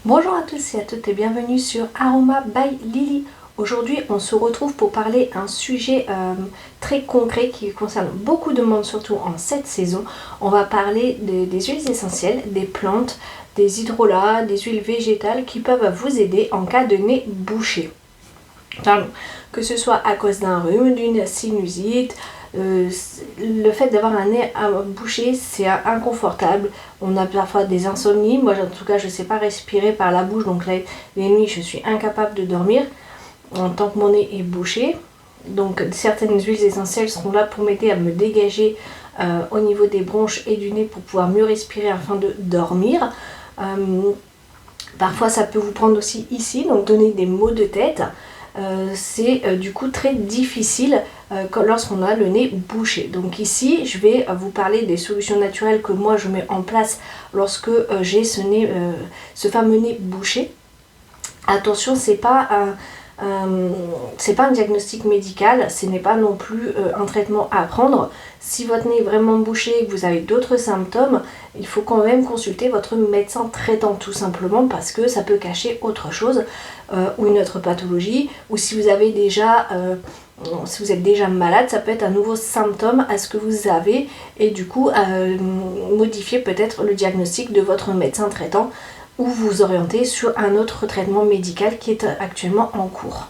Bonjour à tous et à toutes et bienvenue sur Aroma by Lily. Aujourd'hui on se retrouve pour parler d'un sujet très concret qui concerne beaucoup de monde, surtout en cette saison. On va parler des huiles essentielles, des plantes, des hydrolats, des huiles végétales qui peuvent vous aider en cas de nez bouché. Pardon. Que ce soit à cause d'un rhume, d'une sinusite, le fait d'avoir un nez bouché, c'est inconfortable. On a parfois des insomnies. Moi en tout cas je ne sais pas respirer par la bouche, donc les nuits je suis incapable de dormir en tant que mon nez est bouché. Donc certaines huiles essentielles seront là pour m'aider à me dégager au niveau des bronches et du nez pour pouvoir mieux respirer afin de dormir. Parfois ça peut vous prendre aussi ici, donc donner des maux de tête. C'est du coup très difficile lorsqu'on a le nez bouché. Donc ici je vais vous parler des solutions naturelles que moi je mets en place lorsque j'ai ce fameux nez bouché. Attention, c'est pas un diagnostic médical, ce n'est pas non plus un traitement à prendre. Si votre nez est vraiment bouché et que vous avez d'autres symptômes, il faut quand même consulter votre médecin traitant, tout simplement parce que ça peut cacher autre chose ou une autre pathologie, ou si vous avez déjà si vous êtes déjà malade, ça peut être un nouveau symptôme à ce que vous avez et du coup modifier peut-être le diagnostic de votre médecin traitant ou vous orienter sur un autre traitement médical qui est actuellement en cours.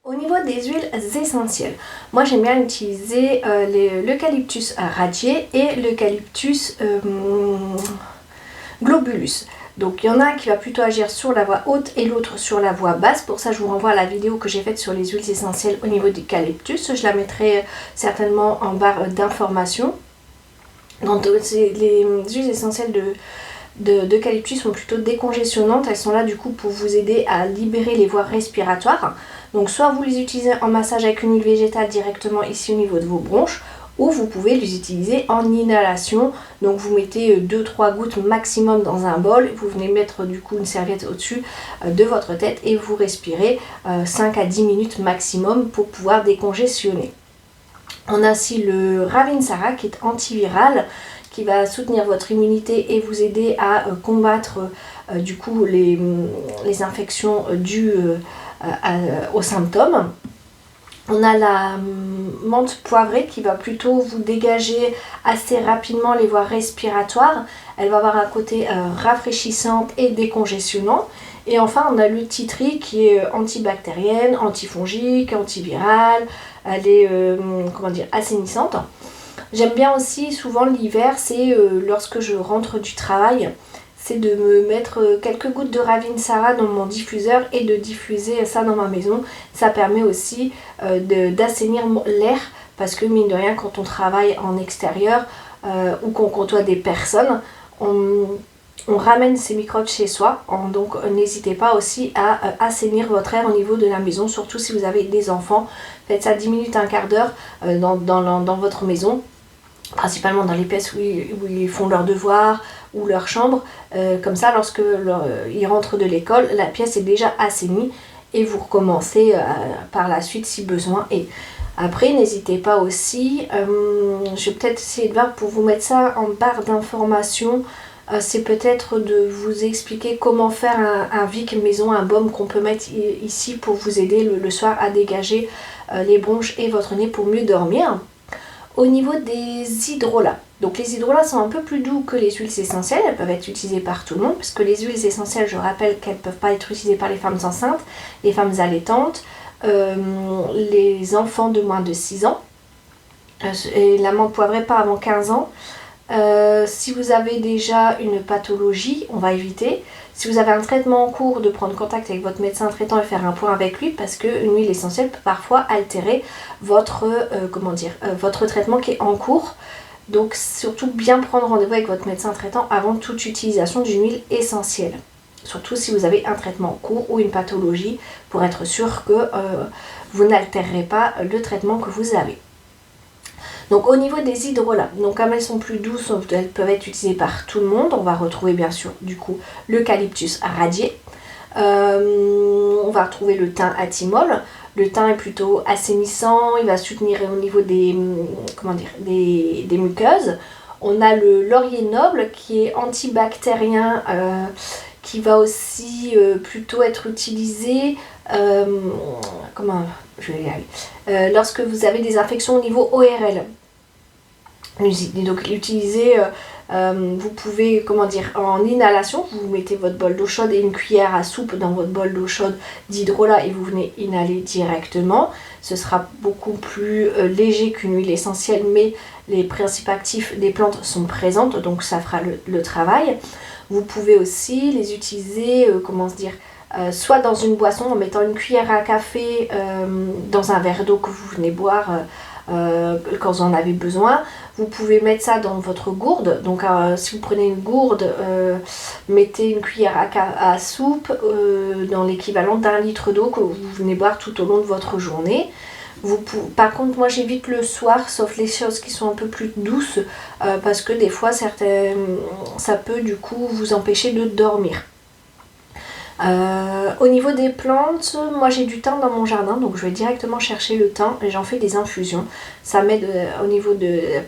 Au niveau des huiles essentielles, moi j'aime bien utiliser l'eucalyptus radié et l'eucalyptus globulus. Donc il y en a un qui va plutôt agir sur la voie haute et l'autre sur la voie basse. Pour ça je vous renvoie à la vidéo que j'ai faite sur les huiles essentielles au niveau d'eucalyptus. Je la mettrai certainement en barre d'informations. Donc les huiles essentielles d'eucalyptus sont plutôt décongestionnantes. Elles sont là du coup pour vous aider à libérer les voies respiratoires. Donc soit vous les utilisez en massage avec une huile végétale directement ici au niveau de vos bronches, ou vous pouvez les utiliser en inhalation. Donc vous mettez 2-3 gouttes maximum dans un bol, vous venez mettre du coup une serviette au-dessus de votre tête et vous respirez 5 à 10 minutes maximum pour pouvoir décongestionner. On a aussi le Ravinsara qui est antiviral, qui va soutenir votre immunité et vous aider à combattre du coup les infections dues aux symptômes. On a la menthe poivrée qui va plutôt vous dégager assez rapidement les voies respiratoires. Elle va avoir un côté rafraîchissant et décongestionnant. Et enfin on a le tea tree qui est antibactérienne, antifongique, antivirale. Elle est assainissante. J'aime bien aussi souvent l'hiver, c'est lorsque je rentre du travail, c'est de me mettre quelques gouttes de Ravinsara dans mon diffuseur et de diffuser ça dans ma maison. Ça permet aussi d'assainir l'air parce que mine de rien quand on travaille en extérieur ou qu'on côtoie des personnes, on ramène ces microbes chez soi. Donc n'hésitez pas aussi à assainir votre air au niveau de la maison, surtout si vous avez des enfants. Faites ça 10 minutes, un quart d'heure dans votre maison. Principalement dans les pièces où ils font leurs devoirs ou leur chambre. Comme ça, lorsque ils rentrent de l'école, la pièce est déjà assainie et vous recommencez par la suite si besoin. Et après, n'hésitez pas aussi, je vais peut-être essayer de voir pour vous mettre ça en barre d'informations. C'est peut-être de vous expliquer comment faire un Vic maison, un baume qu'on peut mettre ici pour vous aider le soir à dégager les bronches et votre nez pour mieux dormir. Au niveau des hydrolats, donc les hydrolats sont un peu plus doux que les huiles essentielles, elles peuvent être utilisées par tout le monde, puisque les huiles essentielles, je rappelle qu'elles ne peuvent pas être utilisées par les femmes enceintes, les femmes allaitantes, les enfants de moins de 6 ans, et la menthe poivrée pas avant 15 ans. Si vous avez déjà une pathologie, on va éviter. Si vous avez un traitement en cours, de prendre contact avec votre médecin traitant et faire un point avec lui parce qu'une huile essentielle peut parfois altérer votre traitement qui est en cours. Donc surtout bien prendre rendez-vous avec votre médecin traitant avant toute utilisation d'une huile essentielle. Surtout si vous avez un traitement en cours ou une pathologie pour être sûr que vous n'altérerez pas le traitement que vous avez. Donc au niveau des hydrolats, donc comme elles sont plus douces, elles peuvent être utilisées par tout le monde. On va retrouver bien sûr du coup l'eucalyptus radié. On va retrouver le thym athymol. Le thym est plutôt assainissant, il va soutenir au niveau des, des muqueuses. On a le laurier noble qui est antibactérien, qui va aussi plutôt être utilisé lorsque vous avez des infections au niveau ORL. Donc l'utiliser, vous pouvez, en inhalation, vous mettez votre bol d'eau chaude et une cuillère à soupe dans votre bol d'eau chaude d'hydrolat et vous venez inhaler directement. Ce sera beaucoup plus léger qu'une huile essentielle, mais les principes actifs des plantes sont présentes, donc ça fera le travail. Vous pouvez aussi les utiliser, soit dans une boisson en mettant une cuillère à café dans un verre d'eau que vous venez boire quand vous en avez besoin. Vous pouvez mettre ça dans votre gourde. Donc si vous prenez une gourde, mettez une cuillère à soupe dans l'équivalent d'1 litre d'eau que vous venez boire tout au long de votre journée. Par contre, moi j'évite le soir, sauf les choses qui sont un peu plus douces, parce que des fois ça peut du coup vous empêcher de dormir. Au niveau des plantes, moi j'ai du thym dans mon jardin, donc je vais directement chercher le thym et j'en fais des infusions. Ça m'aide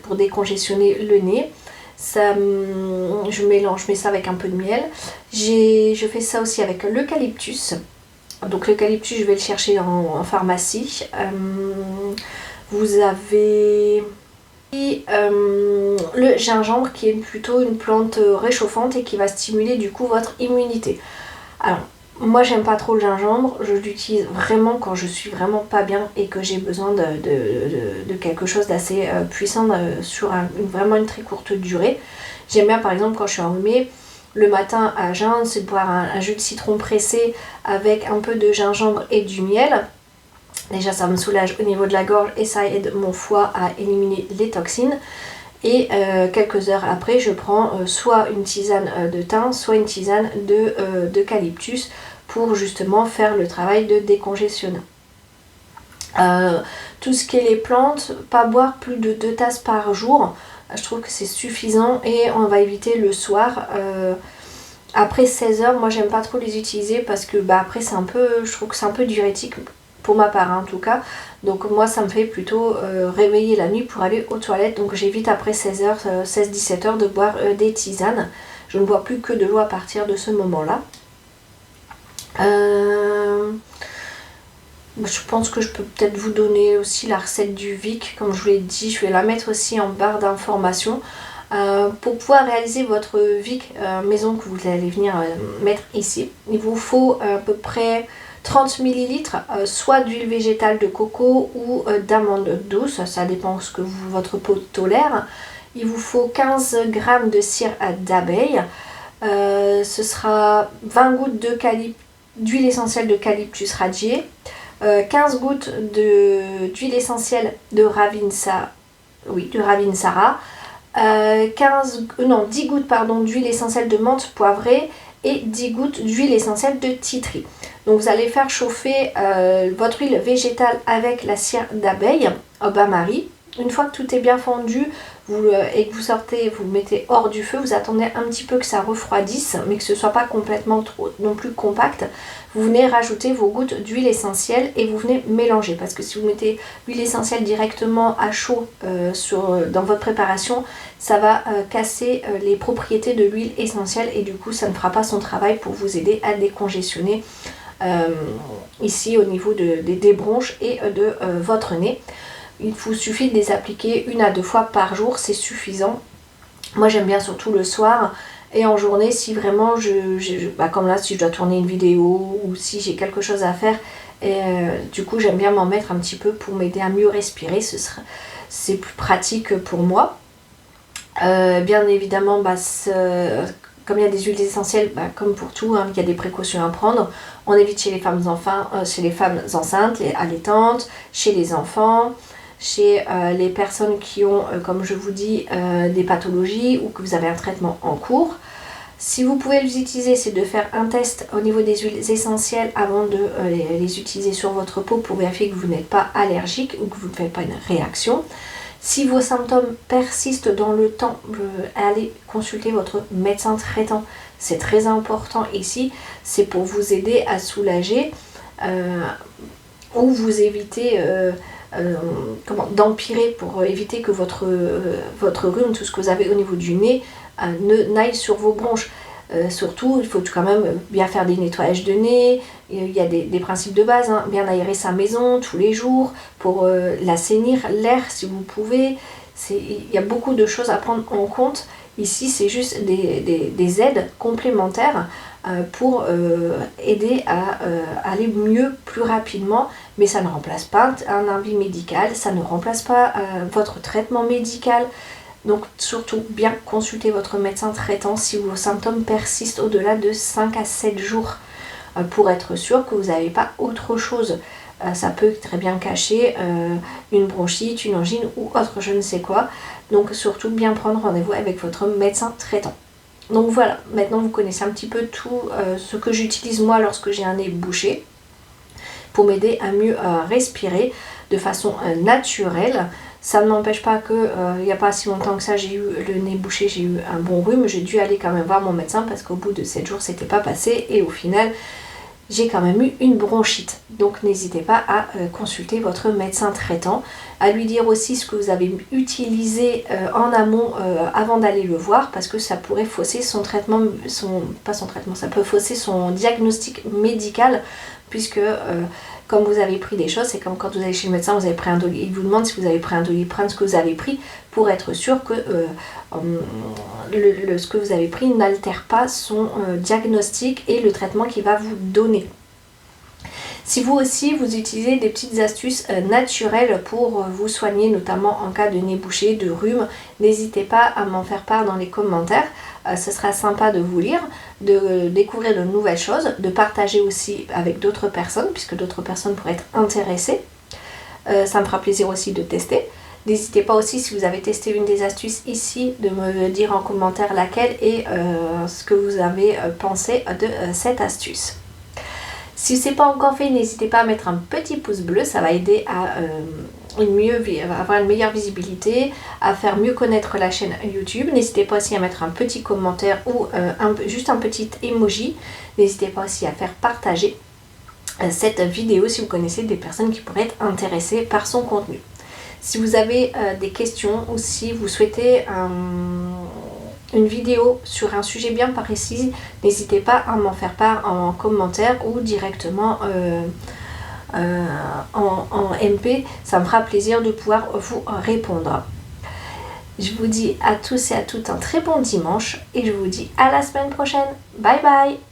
pour décongestionner le nez. Je mets ça avec un peu de miel. Je fais ça aussi avec l'eucalyptus. Donc l'eucalyptus, je vais le chercher en pharmacie. Vous avez le gingembre qui est plutôt une plante réchauffante et qui va stimuler du coup votre immunité. Alors moi j'aime pas trop le gingembre, je l'utilise vraiment quand je suis vraiment pas bien et que j'ai besoin de quelque chose d'assez puissant sur vraiment une très courte durée. J'aime bien par exemple quand je suis enrhumée, le matin à jeun, c'est de boire un jus de citron pressé avec un peu de gingembre et du miel. Déjà ça me soulage au niveau de la gorge et ça aide mon foie à éliminer les toxines. Et quelques heures après, je prends soit une tisane de thym, soit une tisane d'eucalyptus pour justement faire le travail de décongestionnement. Tout ce qui est les plantes, pas boire plus de 2 tasses par jour. Je trouve que c'est suffisant et on va éviter le soir. Après 16 heures, moi j'aime pas trop les utiliser parce que après je trouve que c'est un peu diurétique pour ma part en tout cas. Donc moi ça me fait plutôt réveiller la nuit pour aller aux toilettes. Donc j'évite après 16h, 16-17 heures de boire des tisanes. Je ne bois plus que de l'eau à partir de ce moment-là. Je pense que je peux peut-être vous donner aussi la recette du Vic. Comme je vous l'ai dit, je vais la mettre aussi en barre d'informations. Pour pouvoir réaliser votre Vic maison que vous allez venir mettre ici, il vous faut à peu près 30 ml soit d'huile végétale de coco ou d'amande douce, ça dépend ce que votre peau tolère. Il vous faut 15 g de cire d'abeille, ce sera 20 gouttes d'huile essentielle d'eucalyptus radié, 15 gouttes d'huile essentielle de Ravinsara, 10 gouttes d'huile essentielle de menthe poivrée et 10 gouttes d'huile essentielle de tea tree. Donc vous allez faire chauffer votre huile végétale avec la cire d'abeille au bain-marie. Une fois que tout est bien fondu et que vous sortez, vous le mettez hors du feu, vous attendez un petit peu que ça refroidisse, mais que ce ne soit pas complètement trop non plus compact. Vous venez rajouter vos gouttes d'huile essentielle et vous venez mélanger. Parce que si vous mettez l'huile essentielle directement à chaud dans votre préparation, ça va casser les propriétés de l'huile essentielle et du coup ça ne fera pas son travail pour vous aider à décongestionner ici au niveau des bronches et de votre nez. Il vous suffit de les appliquer 1 à 2 fois par jour, c'est suffisant. Moi j'aime bien surtout le soir et en journée si vraiment comme là si je dois tourner une vidéo ou si j'ai quelque chose à faire et du coup j'aime bien m'en mettre un petit peu pour m'aider à mieux respirer, c'est plus pratique pour moi. Bien évidemment comme il y a des huiles essentielles, comme pour tout, il y a des précautions à prendre. On évite chez les femmes enceintes, les allaitantes, chez les enfants, chez les personnes qui ont, comme je vous dis, des pathologies ou que vous avez un traitement en cours. Si vous pouvez les utiliser, c'est de faire un test au niveau des huiles essentielles avant de les utiliser sur votre peau pour vérifier que vous n'êtes pas allergique ou que vous ne faites pas une réaction. Si vos symptômes persistent dans le temps, allez consulter votre médecin traitant. C'est très important ici, c'est pour vous aider à soulager ou vous éviter d'empirer, pour éviter que votre rhume, tout ce que vous avez au niveau du nez, n'aille sur vos bronches. Surtout, il faut quand même bien faire des nettoyages de nez. Il y a des principes de base, hein. Bien aérer sa maison tous les jours pour l'assainir, l'air si vous pouvez. Il y a beaucoup de choses à prendre en compte. Ici, c'est juste des aides complémentaires pour aider à aller mieux plus rapidement. Mais ça ne remplace pas un avis médical, ça ne remplace pas votre traitement médical. Donc surtout bien consulter votre médecin traitant si vos symptômes persistent au-delà de 5 à 7 jours pour être sûr que vous n'avez pas autre chose. Ça peut très bien cacher une bronchite, une angine ou autre je ne sais quoi. Donc surtout bien prendre rendez-vous avec votre médecin traitant. Donc voilà, maintenant vous connaissez un petit peu tout ce que j'utilise moi lorsque j'ai un nez bouché pour m'aider à mieux respirer de façon naturelle. Ça ne m'empêche pas que il n'y a pas si longtemps que ça, j'ai eu le nez bouché, j'ai eu un bon rhume. J'ai dû aller quand même voir mon médecin parce qu'au bout de 7 jours, c'était pas passé. Et au final, j'ai quand même eu une bronchite. Donc n'hésitez pas à consulter votre médecin traitant, à lui dire aussi ce que vous avez utilisé en amont avant d'aller le voir, parce que ça pourrait fausser son traitement, ça peut fausser son diagnostic médical, puisque comme vous avez pris des choses, c'est comme quand vous allez chez le médecin, vous avez pris un Doliprane, il vous demande si vous avez pris un Doliprane, ce que vous avez pris, pour être sûr que ce que vous avez pris n'altère pas son diagnostic et le traitement qu'il va vous donner. Si vous aussi vous utilisez des petites astuces naturelles pour vous soigner, notamment en cas de nez bouché, de rhume, n'hésitez pas à m'en faire part dans les commentaires. Ce sera sympa de vous lire, de découvrir de nouvelles choses, de partager aussi avec d'autres personnes, puisque d'autres personnes pourraient être intéressées. Ça me fera plaisir aussi de tester. N'hésitez pas aussi, si vous avez testé une des astuces ici, de me dire en commentaire laquelle et ce que vous avez pensé de cette astuce. Si ce n'est pas encore fait, n'hésitez pas à mettre un petit pouce bleu, ça va aider à avoir une meilleure visibilité, à faire mieux connaître la chaîne YouTube. N'hésitez pas aussi à mettre un petit commentaire ou juste un petit emoji. N'hésitez pas aussi à faire partager cette vidéo si vous connaissez des personnes qui pourraient être intéressées par son contenu. Si vous avez des questions ou si vous souhaitez une vidéo sur un sujet bien précis, n'hésitez pas à m'en faire part en commentaire ou directement en MP. Ça me fera plaisir de pouvoir vous répondre. Je vous dis à tous et à toutes un très bon dimanche et je vous dis à la semaine prochaine. Bye bye!